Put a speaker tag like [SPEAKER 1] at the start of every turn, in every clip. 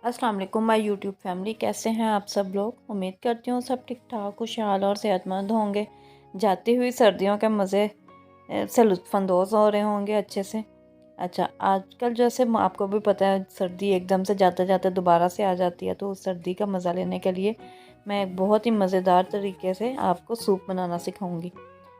[SPEAKER 1] अस्सलाम वालेकुम my YouTube family. कैसे हैं आप सब लोग? उम्मीद करती हूँ सब ठीक ठाक खुशहाल और सेहतमंद होंगे। जाती हुई सर्दियों के मज़े से लुत्फ़अंदोज़ हो रहे होंगे अच्छे से। अच्छा, आजकल जैसे आपको भी पता है सर्दी एकदम से जाते जाते दोबारा से आ जाती है, तो उस सर्दी का मज़ा लेने के लिए मैं एक बहुत ही मज़ेदार तरीके से आपको सूप बनाना सिखाऊंगी।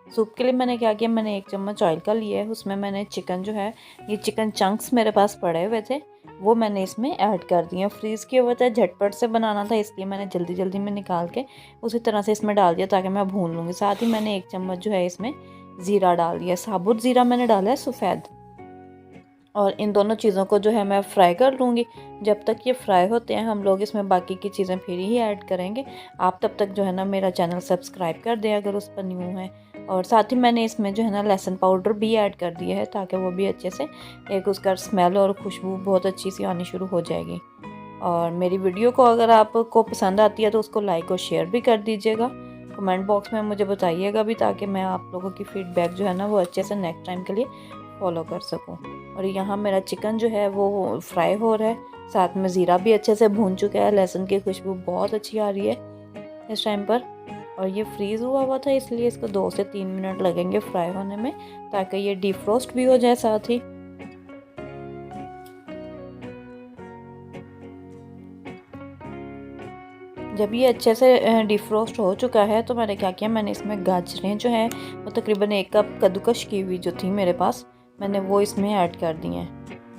[SPEAKER 1] सूप के लिए मैंने क्या किया, मैंने 1 चम्मच ऑयल का लिया है। उसमें मैंने चिकन जो है, ये चिकन चंक्स मेरे पास पड़े हुए थे, वो मैंने इसमें ऐड कर दिए। फ्रीज़ किए हुए थे, झटपट से बनाना था, इसलिए मैंने जल्दी जल्दी में निकाल के उसी तरह से इसमें डाल दिया ताकि मैं भून लूँगी। साथ ही मैंने 1 चम्मच जो है इसमें ज़ीरा डाल दिया, साबुत ज़ीरा मैंने डाला है सफ़ेद। और इन दोनों चीज़ों को जो है मैं फ्राई कर लूँगी। जब तक ये फ्राई होते हैं हम लोग इसमें बाकी की चीज़ें फिर ही ऐड करेंगे। आप तब तक जो है ना मेरा चैनल सब्सक्राइब कर दें अगर उस पर न्यू है। और साथ ही मैंने इसमें जो है ना लहसुन पाउडर भी ऐड कर दिया है ताकि वो भी अच्छे से एक उसका स्मेल और खुशबू बहुत अच्छी सी आनी शुरू हो जाएगी। और मेरी वीडियो को अगर आपको पसंद आती है तो उसको लाइक और शेयर भी कर दीजिएगा। कमेंट बॉक्स में मुझे बताइएगा भी, ताकि मैं आप लोगों की फ़ीडबैक जो है ना वो अच्छे से नेक्स्ट टाइम के लिए फॉलो कर सकूं। और यहाँ मेरा चिकन जो है वो फ्राई हो रहा है, साथ में ज़ीरा भी अच्छे से भून चुका है, लहसुन की खुशबू बहुत अच्छी आ रही है इस टाइम पर। और ये फ्रीज़ हुआ हुआ था, इसलिए इसको 2 से 3 मिनट लगेंगे फ्राई होने में, ताकि ये डीफ्रोस्ट भी हो जाए। साथ ही जब ये अच्छे से डिफ्रोस्ट हो चुका है तो मैंने क्या किया, मैंने इसमें गाजरें जो हैं वो तकरीबन 1 कप कद्दूकश की हुई जो थी मेरे पास, मैंने वो इसमें ऐड कर दी हैं।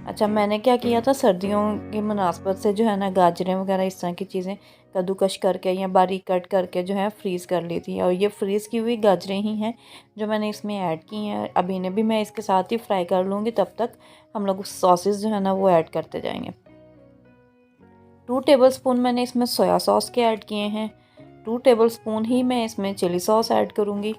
[SPEAKER 1] अच्छा, मैंने क्या किया था, सर्दियों की मुनासबत से जो है ना गाजरें वगैरह इस तरह की चीज़ें कद्दूकश करके या बारीक कट करके जो है फ्रीज़ कर ली थी। और ये फ्रीज़ की हुई गाजरें ही हैं जो मैंने इसमें ऐड की हैं। अब इन्हें भी मैं इसके साथ ही फ्राई कर लूँगी, तब तक हम लोग सॉसेस जो है ना वो ऐड करते जाएंगे। 2 टेबलस्पून मैंने इसमें सोया सॉस के ऐड किए हैं। 2 टेबलस्पून ही मैं इसमें चिली सॉस ऐड करूँगी।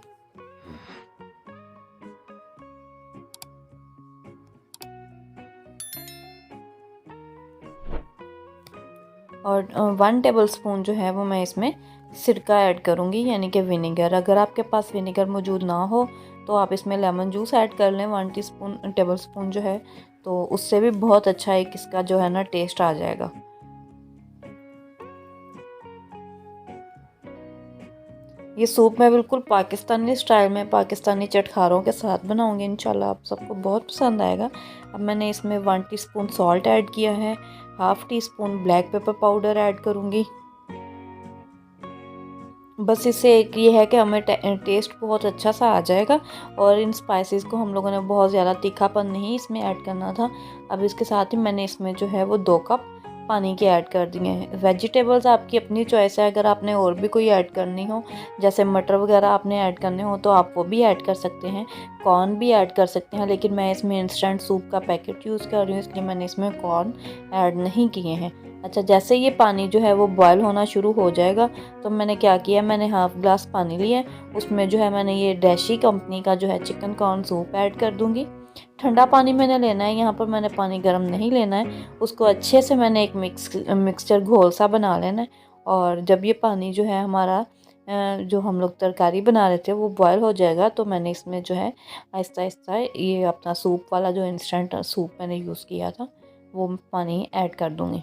[SPEAKER 1] और 1 टेबलस्पून जो है वो मैं इसमें सिरका ऐड करूँगी, यानी कि विनेगर। अगर आपके पास विनेगर मौजूद ना हो तो आप इसमें लेमन जूस ऐड कर लें 1 टेबलस्पून जो है, तो उससे भी बहुत अच्छा एक इसका जो है ना टेस्ट आ जाएगा। ये सूप मैं बिल्कुल पाकिस्तानी स्टाइल में पाकिस्तानी चटखारों के साथ बनाऊंगी, इंशाल्लाह आप सबको बहुत पसंद आएगा। अब मैंने इसमें 1 टीस्पून सॉल्ट ऐड किया है, half tea spoon black pepper powder add करूंगी। बस इससे एक ये है कि हमें टेस्ट बहुत अच्छा सा आ जाएगा। और इन स्पाइसेस को हम लोगों ने बहुत ज़्यादा तीखापन नहीं इसमें ऐड करना था। अब इसके साथ ही मैंने इसमें जो है वो 2 कप पानी के ऐड कर दिए हैं। वेजिटेबल्स आपकी अपनी चॉइस है, अगर आपने और भी कोई ऐड करनी हो, जैसे मटर वगैरह आपने ऐड करने हो तो आप वो भी ऐड कर सकते हैं, कॉर्न भी ऐड कर सकते हैं। लेकिन मैं इसमें इंस्टेंट सूप का पैकेट यूज़ कर रही हूँ, इसलिए मैंने इसमें कॉर्न ऐड नहीं किए हैं। अच्छा, जैसे ये पानी जो है वो बॉयल होना शुरू हो जाएगा तो मैंने क्या किया, मैंने हाफ़ ग्लास पानी लिया है, उसमें जो है मैंने ये डैशी कंपनी का जो है चिकन कॉर्न सूप ऐड कर दूंगी। ठंडा पानी मैंने लेना है, यहाँ पर मैंने पानी गर्म नहीं लेना है। उसको अच्छे से मैंने एक मिक्सचर घोल सा बना लेना है। और जब ये पानी जो है हमारा जो हम लोग तरकारी बना रहे थे वो बॉयल हो जाएगा, तो मैंने इसमें जो है आहिस्ता आहिस्ता ये अपना सूप वाला जो इंस्टेंट सूप मैंने यूज़ किया था वो पानी ऐड कर दूँगी।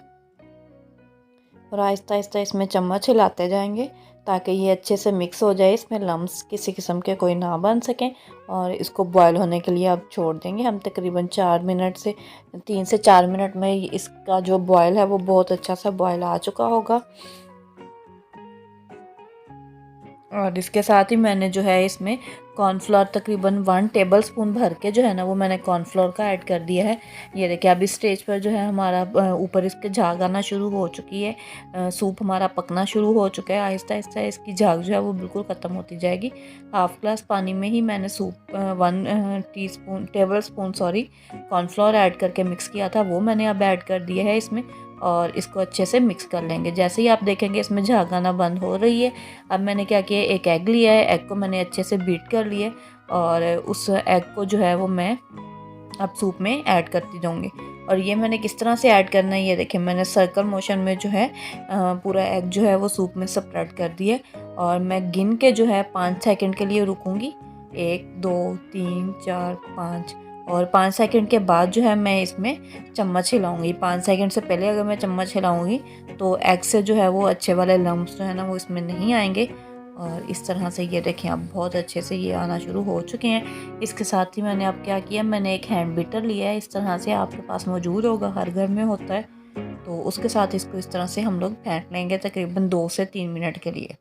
[SPEAKER 1] और आहिस्ता आहिस्ता इसमें चम्मच हिलाते जाएंगे ताकि ये अच्छे से मिक्स हो जाए, इसमें लम्स किसी किस्म के कोई ना बन सकें। और इसको बॉयल होने के लिए अब छोड़ देंगे हम तकरीबन 3 से 4 मिनट में। इसका जो बॉयल है वो बहुत अच्छा सा बॉयल आ चुका होगा। और इसके साथ ही मैंने जो है इसमें कॉर्नफ्लोर तकरीबन 1 टेबलस्पून भर के जो है ना वो मैंने कॉर्नफ्लोर का ऐड कर दिया है। ये देखिए अब इस स्टेज पर जो है हमारा ऊपर इसके झाग आना शुरू हो चुकी है, सूप हमारा पकना शुरू हो चुका है। आहिस्ता आहिस्ता इसकी झाग जो है वो बिल्कुल ख़त्म होती जाएगी। हाफ़ ग्लास पानी में ही मैंने 1 टेबल स्पून कॉर्नफ्लोर ऐड करके मिक्स किया था, वो मैंने अब ऐड कर दिया है इसमें। और इसको अच्छे से मिक्स कर लेंगे। जैसे ही आप देखेंगे इसमें झाग आना बंद हो रही है, अब मैंने क्या किया, एक एग लिया है, एग को मैंने अच्छे से बीट कर लिया और उस एग को जो है वो मैं अब सूप में ऐड करती जाऊँगी। और ये मैंने किस तरह से ऐड करना है, ये देखिए मैंने सर्कल मोशन में जो है पूरा एग जो है वो सूप में स्प्रेड कर दिया। और मैं गिन के जो है 5 सेकंड के लिए रुकूंगी, 1 2 3 4 5। और 5 सेकंड के बाद जो है मैं इसमें चम्मच हिलाऊंगी। 5 सेकंड से पहले अगर मैं चम्मच हिलाऊंगी तो एग से जो है वो अच्छे वाले लम्प्स जो है ना वो इसमें नहीं आएंगे। और इस तरह से ये देखें अब बहुत अच्छे से ये आना शुरू हो चुके हैं। इसके साथ ही मैंने अब क्या किया, मैंने एक हैंड बीटर लिया है, इस तरह से आपके पास मौजूद होगा, हर घर में होता है। तो उसके साथ इसको इस तरह से हम लोग फेंट लेंगे तकरीबन 2 से 3 मिनट के लिए।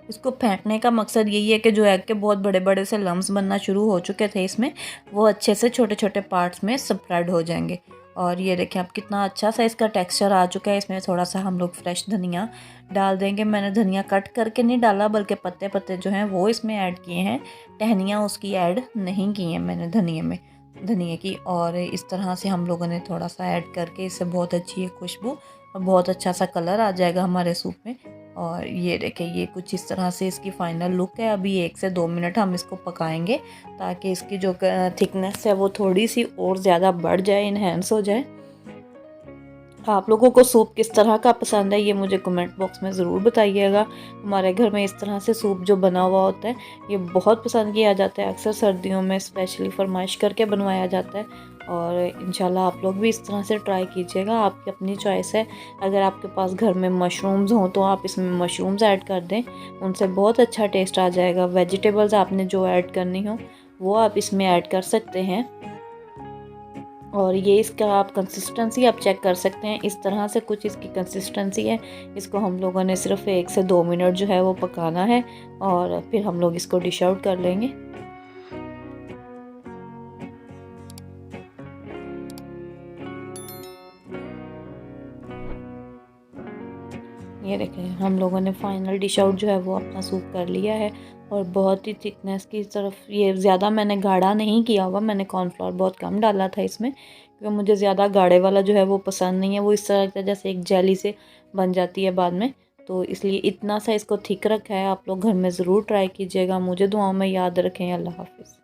[SPEAKER 1] इसको फेंटने का मकसद यही है कि जो एग के बहुत बड़े बड़े से लम्स बनना शुरू हो चुके थे इसमें, वो अच्छे से छोटे छोटे पार्ट्स में स्प्रेड हो जाएंगे। और ये देखें अब कितना अच्छा सा इसका टेक्सचर आ चुका है। इसमें थोड़ा सा हम लोग फ्रेश धनिया डाल देंगे। मैंने धनिया कट करके नहीं डाला, बल्कि पत्ते पत्ते जो हैं वो इसमें ऐड किए हैं, टहनियाँ उसकी ऐड नहीं की हैं मैंने धनिए की। और इस तरह से हम लोगों ने थोड़ा सा ऐड करके इससे बहुत अच्छी खुशबू और बहुत अच्छा सा कलर आ जाएगा हमारे सूप में। और ये देखें ये कुछ इस तरह से इसकी फ़ाइनल लुक है। अभी 1 से 2 मिनट हम इसको पकाएंगे ताकि इसकी जो थिकनेस है वो थोड़ी सी और ज़्यादा बढ़ जाए, इन्हेंस हो जाए। आप लोगों को सूप किस तरह का पसंद है ये मुझे कमेंट बॉक्स में ज़रूर बताइएगा। हमारे घर में इस तरह से सूप जो बना हुआ होता है ये बहुत पसंद किया जाता है, अक्सर सर्दियों में स्पेशली फरमाइश करके बनवाया जाता है। और इंशाल्लाह आप लोग भी इस तरह से ट्राई कीजिएगा, आपकी अपनी चॉइस है। अगर आपके पास घर में मशरूम्स हों तो आप इसमें मशरूम्स ऐड कर दें, उनसे बहुत अच्छा टेस्ट आ जाएगा। वेजिटेबल्स आपने जो ऐड करनी हो वो आप इसमें ऐड कर सकते हैं। और ये इसका आप कंसिस्टेंसी आप चेक कर सकते हैं, इस तरह से कुछ इसकी कंसिस्टेंसी है। इसको हम लोगों ने सिर्फ 1 से 2 मिनट जो है वो पकाना है और फिर हम लोग इसको डिश आउट कर लेंगे। ये देखें हम लोगों ने फाइनल डिश आउट जो है वो अपना सूप कर लिया है। और बहुत ही थिकनेस की तरफ, ये ज़्यादा मैंने गाढ़ा नहीं किया हुआ, मैंने कॉर्नफ्लोर बहुत कम डाला था इसमें, क्योंकि मुझे ज़्यादा गाढ़े वाला जो है वो पसंद नहीं है। वो इस तरह लगता है जैसे एक जेली से बन जाती है बाद में, तो इसलिए इतना सा इसको थिक रखा है। आप लोग घर में ज़रूर ट्राई कीजिएगा। मुझे दुआओं में याद रखें। अल्लाह हाफिज़।